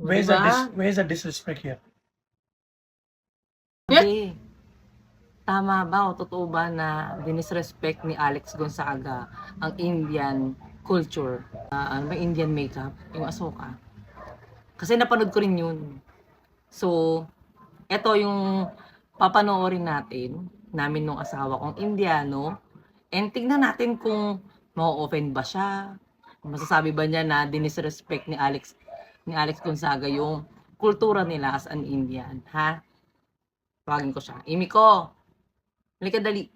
Where's the Diba? where's the disrespect here? Hindi. Tama ba o totoo ba na dinisrespect ni Alex Gonzaga ang Indian culture? Ano ba Indian makeup? Yung Ahsoka. Kasi napanood ko rin yun. So, eto yung papanoorin namin nung asawa kong Indiano. And tignan natin kung ma-offend ba siya. Masasabi ba niya na dinisrespect ni Alex Gonzaga yung kultura nila as an Indian, ha? Tawagin ko siya. Imi ko, halika dali.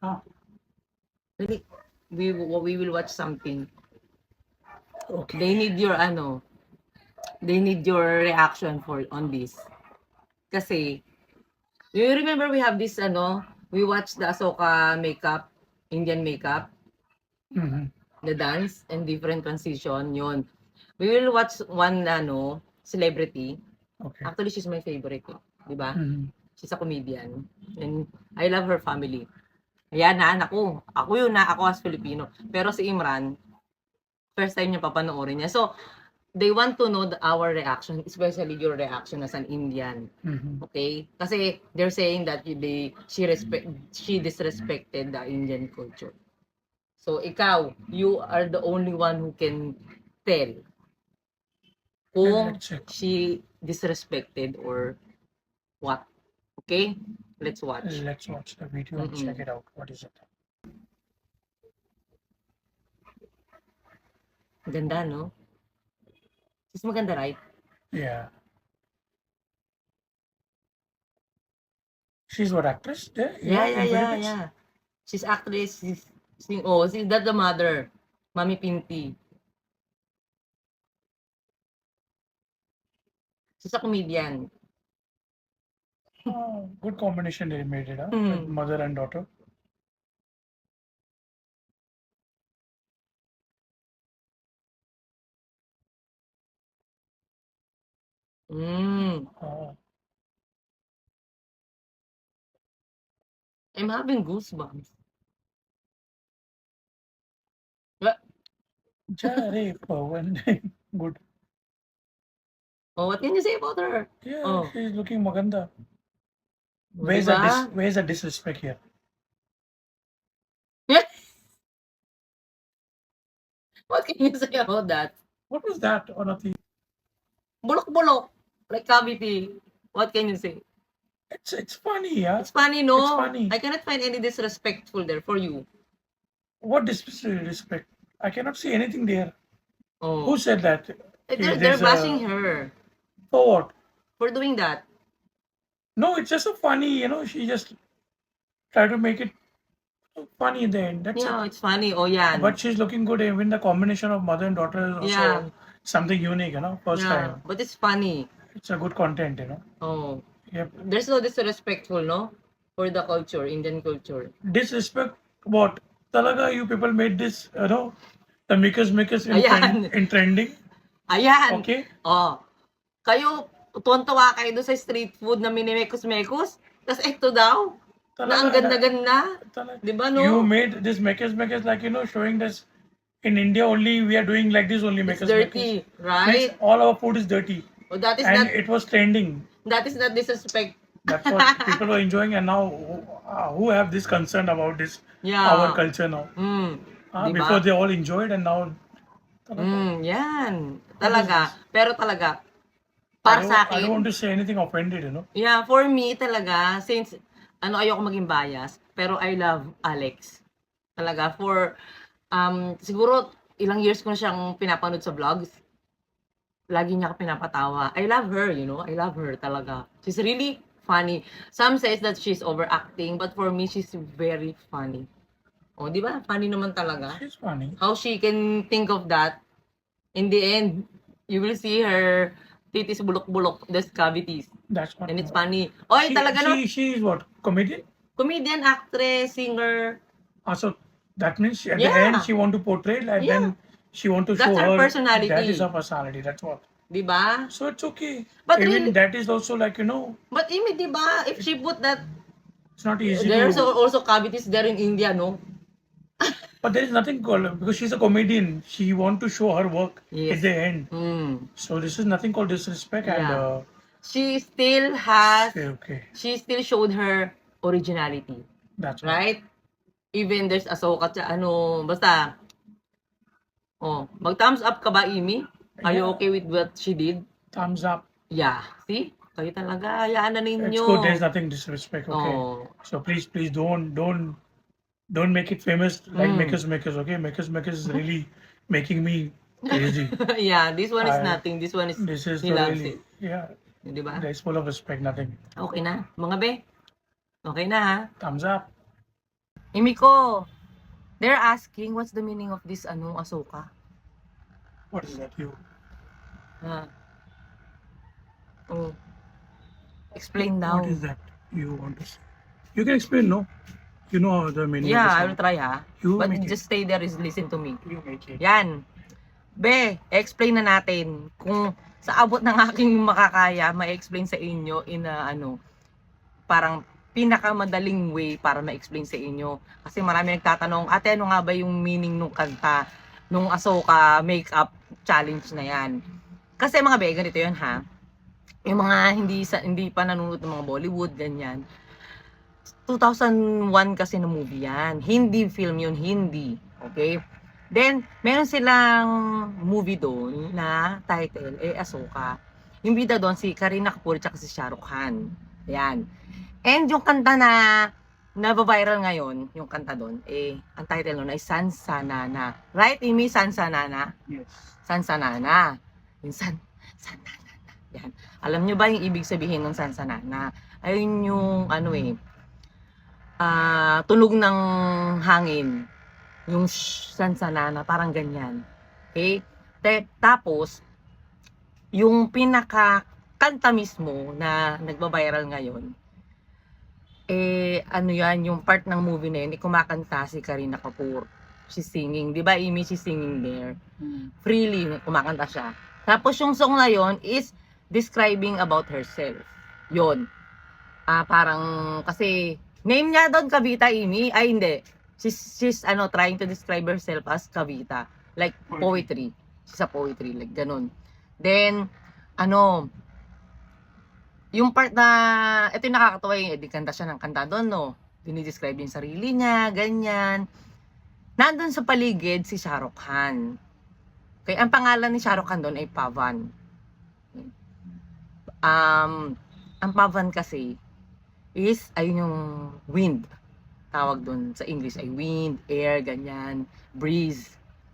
Ah, Dali. We will watch something. okay. They need your reaction on this. Kasi, you remember we have this, we watched the Ahsoka makeup, Indian makeup, Mm-hmm. the dance, and different transition, yun. We will watch one, celebrity. Okay. Actually, she's my favorite, di ba? Mm-hmm. She's a comedian. And I love her family. Ayan na, ako. Ako as Filipino. Pero si Imran, first time niya papanoorin niya. So, they want to know our reaction, especially your reaction as an Indian. Mm-hmm. Okay? Kasi they're saying that she disrespected the Indian culture. So, ikaw, you are the only one who can tell kung Let's check. she disrespected or what. Okay? Let's watch. Let's watch the video and check it out. What is it? Ganda, no? She's maganda, right? Yeah. She's what, actress? Yeah. She's actress. She's that the mother. Mami Pinti. She's a comedian. Oh, good combination they made it, huh? Mm. With mother and daughter. Oh, I'm having goosebumps. What? Jare Pawan. Good. Oh, what can you say about her? Yeah, Oh. she's looking maganda. Oh, diba? Where's the disrespect here? What can you say about that? What was that on a thing? Bulok-bulok. Like cavity. What can you say? It's funny, yeah. It's funny, no? It's funny. I cannot find any disrespectful there for you. What disrespect? I cannot see anything there. Oh. Who said that? They're There's bashing her For what? for doing that. No, it's just a funny, she just try to make it funny in the end. That's Yeah, it. it's funny. Oh, yeah. But she's looking good. Even the combination of mother and daughter is also Yeah. something unique, first Yeah, time. but it's funny. It's a good content, Oh. Yep. There's no disrespectful, no? For the culture, Indian culture. Disrespect what? Talaga, you people made this, the makers in, Ayan. in trending. Ayan. Okay. Oh. Kayo, tuwan-tuwa kayo doon sa street food na minimekos-mekos. Tapos ito daw. Na ang ganda-ganda. Di ba, no? You made this makers like, showing this in India only we are doing like this only It's makers. dirty, right? Means all our food is dirty. Oh, that is And not it was trending. disrespect. That's what people were enjoying, and now who have this concern about this Yeah. our culture now? Diba? Before they all enjoyed, and now Yan. Talaga. Pero talaga, para sa I don't akin, want to say anything offended, yeah, for me talaga, since ayoko maging bias, pero I love Alex. Talaga, siguro ilang years ko na siyang pinapanood sa vlogs. Lagi niya ako pinapatawa. I love her, I love her talaga. She's really funny. Some says that she's overacting, but for me, she's very funny. Oh, di ba? Funny naman talaga. She's funny. How she can think of that. In the end, you will see her titis bulok-bulok, there's cavities. That's what. And it's funny. Oy, talaga no? She is what? Comedian? Comedian, actress, singer. So that means at the Yeah. end she want to portray, and Yeah. then she want to That's show her her personality. that is her personality. That's what. Di ba? So it's okay. But Even really- that is also like But Imi, di ba? If she put that, it's not easy there's to. also cavities there in India, no? But there is nothing called, because she's a comedian. She want to show her work Yes. at the end. Mm. So this is nothing called disrespect. And Yeah. She still has, okay, she still showed her originality. that's right. Right? Even there's Ahsoka, basta, mag-thumbs up ka ba, Amy? Are you Yeah. okay with what she did? Thumbs up. Yeah. See? Kayo talaga, hayaan na ninyo. It's good. There's nothing disrespect. Okay. Oh. So please don't make it famous like Makers. Okay, Makers is really making me crazy. Yeah, this one is I- nothing. This one is, This is he loves really, it. yeah. Di ba? It's full of respect. Nothing. Okay na. Mga be. Okay na ha. Thumbs up. Imiko, they're asking what's the meaning of this Ahsoka? What is that? You. Ha? Oh. Explain now. What is that? You want to say? You can explain. No. You know the meaning. Yeah, I of will the try ha. You But make it. just stay there is listen to me. You make it. Yan. Be, explain na natin kung sa abot ng aking makakaya, ma-explain sa inyo in a, parang pinakamadaling way para ma-explain sa inyo. Kasi marami nagtatanong, ate, ano nga ba yung meaning nung kanta, nung Ahsoka makeup challenge na yan? Kasi mga be, ganito yun ha. Yung mga hindi pa nanonood ng mga Bollywood, ganyan. 2001 kasi na movie yan. Hindi film yun, hindi. Okay? Then, meron silang movie doon na title, Ahsoka. Yung bida doon, si Kareena Kapoor at si Shah Rukh Khan. Yan. And yung kanta na viral ngayon, yung kanta doon, ang title nun ay Sansanana. Right, Amy? Sansanana? Yes. Sansanana. Yung Sansanana. Yan. Alam nyo ba yung ibig sabihin ng Sansanana? Ayun yung, tunog ng hangin. Yung Sansanana, parang ganyan. Okay? Tapos, yung pinaka-kanta mismo na nagba-viral ngayon, yan, yung part ng movie na yun, kumakanta si Kareena Kapoor. She's singing. Di ba, Amy, she's singing there. Freely, kumakanta siya. Tapos, yung song na yun is describing about herself. Yun. Parang, kasi, name niya doon, Kavita, Amy. Ay, hindi. She's trying to describe herself as Kavita. Like, poetry. She's a poetry. Like, ganun. Then, yung part na, ito yung nakakatawa yung kanta siya ng kanta doon, no? Dinidescribe yung sarili niya, ganyan. Nandun sa paligid si Shah Rukh Khan. Kaya ang pangalan ni Shah Rukh Khan doon ay Pavan. Ang Pavan kasi is, ayun yung wind. Tawag doon sa English ay wind, air, ganyan, breeze.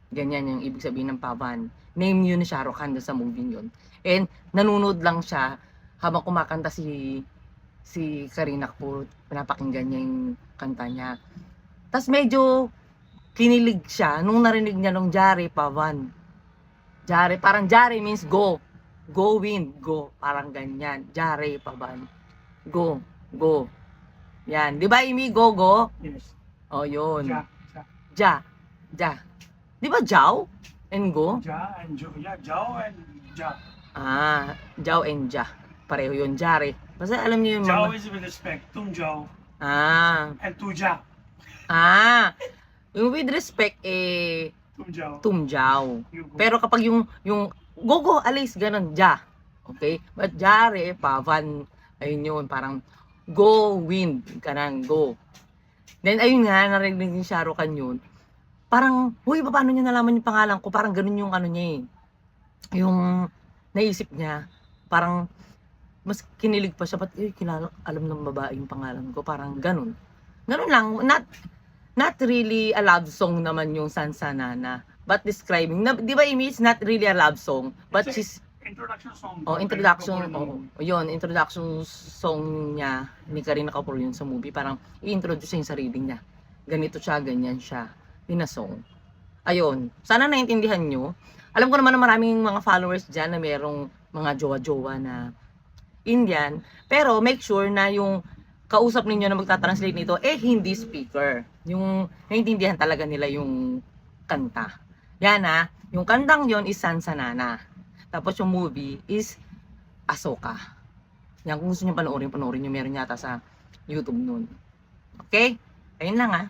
Ganyan yung ibig sabihin ng Pavan. Name yun ni Shah Rukh Khan doon sa movie yun. And nanonood lang siya habang kumakanta si Kareena Kapoor, pinapakinggan niya yung kanta niya. Tapos medyo kinilig siya nung narinig niya nung Jare Pavan. Jare, parang Jare means go. Go wind, go. Parang ganyan. Jare Pavan. Go, go. Yan. Di ba, Amy? Go, go? Yes. O, yun. Ja. Ja. Di ba, Jao and go? Ja and Jo. Yeah, Jao and Ja. Jao and Ja. Pareho yun, Jare. Basta alam niyo yung Jao is with respect. Tum Jao. And tu Ja. Yung with respect, Tum Jao. Tumjao. You go. Pero kapag yung go, alis, ganun, Ja. Okay? But Jare, Pavan, ayun yun, parang go, wind, kanang go. Then, ayun nga, narinig ni Shah Rukh Khan yun. Parang, huy, paano niya nalaman yung pangalan ko? Parang ganun yung niya yung naisip niya. Parang, mas kinilig pa siya, ba't alam ng babae yung pangalan ko? Parang ganun. Ganun lang, not really a love song naman yung Sansanana. But describing, di ba, Amy, it's not really a love song, but she's, Introduction song. introduction song niya ni Kareena Kapoor yun sa movie. Parang i-introduce yung sarili niya. Ganito siya, ganyan siya. Pinasong. Ayun. Sana naintindihan nyo. Alam ko naman na maraming mga followers dyan na merong mga jowa-jowa na Indian. Pero make sure na yung kausap ninyo na magta-translate nito, hindi speaker. Yung naintindihan talaga nila yung kanta. Yan ha. Yung kantang yon is Sansanana. Tapos yung movie is Ahsoka. Yan, kung gusto nyo panoorin nyo. Meron yata sa YouTube nun. Okay? Ayun lang ha.